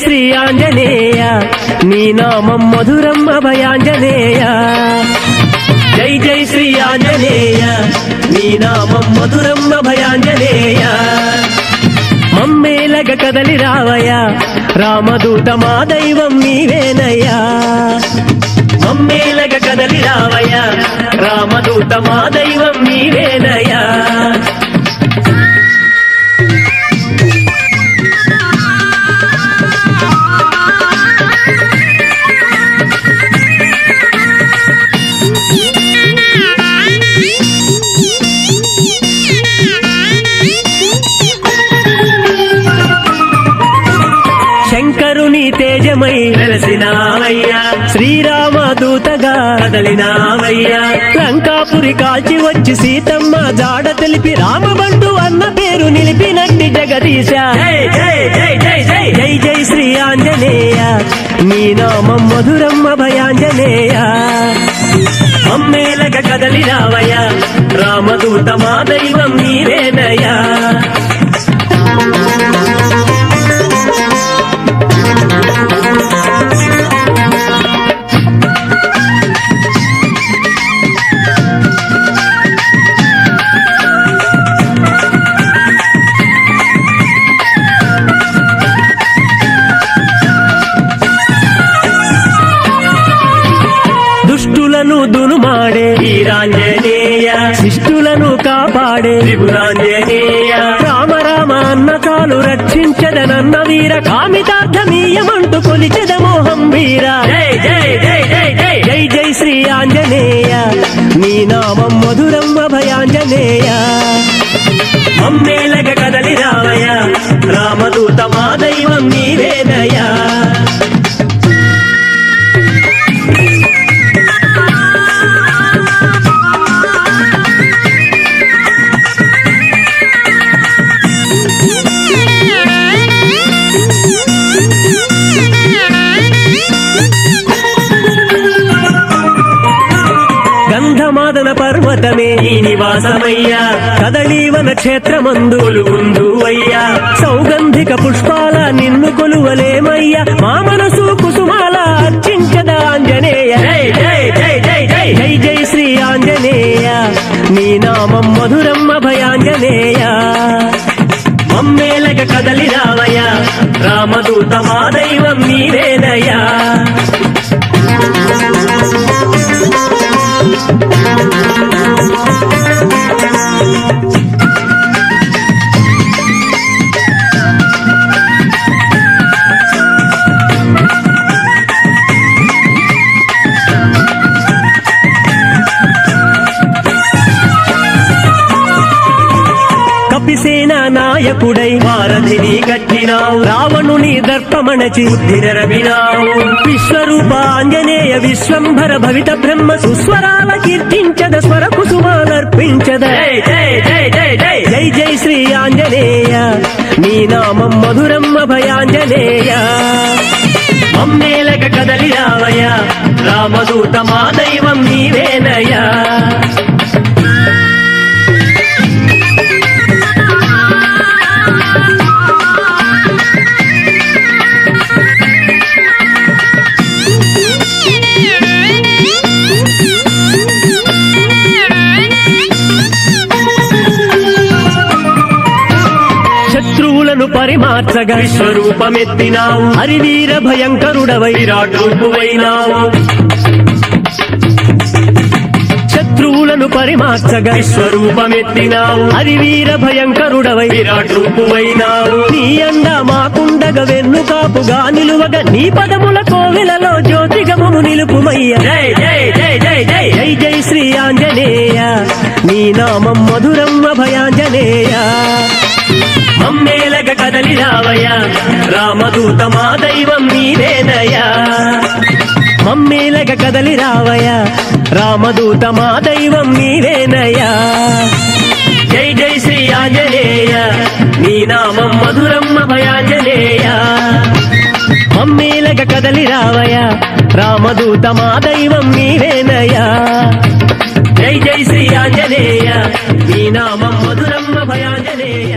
శ్రీ ఆంజనేయ నీ నామం మధురం అభయాంజనేయ జై జై శ్రీ ఆంజనేయ నీ నామం మధురం అభయాంజనేయ మమ్మేలగ కదలి రావయ్యా రామదూత మా దైవం నీవేనయ్యా మమ్మేలగ కదలి రావయ్యా రామదూత మా దైవం నీవేనయ్యా శంకరుని తేజమై వెలసినావయ్యా శ్రీరామదూతగా కదలినావయ్యా లంకాపురి కాల్చి వచ్చి సీతమ్మ జాడ తెలిపి రామబంటు అన్న పేరు నిలిపినట్టి జగదీశ జై జై జై జై జై జై జై శ్రీ ఆంజనేయ నీ నామం మధురం అభయాంజనేయ అమ్మేలగ కదలి రావయ్యా రామదూత మా దైవం నీవేనయ్యా దుష్టులను దునుమాడే వీరాంజనేయ శిష్టులను కాపాడే త్రిపురాంజనేయ రామ రామ అన్న కాలు రక్షించదనన్న వీర కామితార్థమీయమంటూ కొలిచెద మోహం వీర జై జై జై జై జై జై జై శ్రీ ఆంజనేయ నీ నామం మధురం అభయాంజనేయ మమ్మేలగ కదలి రావయ్యా రామదూత మా దైవం నీవేనయ్యా గంధమాదన పర్వతమే ఈ నివాసమయ్యా కదళీవన క్షేత్రమందు కొలువుందు అయ్యా సౌగంధిక పుష్పాల నిన్ను కొలువలేమయ్యా మా మనసు కుసుమాల అర్చించద ఆంజనేయ జై జై జై జై జై జై జై శ్రీ ఆంజనేయ నీ నామం మధురం అభయాంజనేయ మమ్మేలగ కదలి రావయ్యా రామదూత మా దైవం నీవేనయ్యా కపిసేన నాయకుడై వారధిని కట్టినావు రావణుని దర్పమణచి బుద్ధిరవినావు విశ్వరూప ఆంజనేయ విశ్వంభర భవిత బ్రహ్మ సుస్వరాల కీర్తించద స్వర కుసుమాలర్పించద జై జై జై జై జై జై జై శ్రీ ఆంజనేయ నీ నామం మధురం అభయాంజనేయ మమ్మేలగ కదలి రావయ్యా రామదూత మా దైవం నీవేనయ్యా శత్రువులను పరిమార్చగా విశ్వరూపమెత్తినావు హరివీర భయంకరుడవై విరాట్ రూపువైనావు శత్రువులను పరిమార్చగా విశ్వరూపమెత్తినావు హరివీర భయంకరుడవై విరాట్ రూపువైనావు నీ అండ మాకుండగ వెన్ను కాపుగా నిలువగా నీ పదముల కోవిలలో జ్యోతిగమము నిలుపుమయ్య జై జై జై జై జై జై జై శ్రీ ఆంజనేయ నీ నామం మధురం అభయాంజనేయ మమ్మేలగ కదలి రావయ్యా రామదూత మా దైవం నీవేనయ్యా మమ్మేలగ కదలి రావయ్యా రామదూత మా దైవం నీవేనయ్యా జై జై శ్రీ ఆంజనేయ నీ నామం మధురం అభయాంజనేయ మమ్మేలగ కదలి రావయ్యా రామదూత మా దైవం నీవేనయ్యా జై జై శ్రీ ఆంజనేయ నీ నామం మధురం అభయాంజనేయ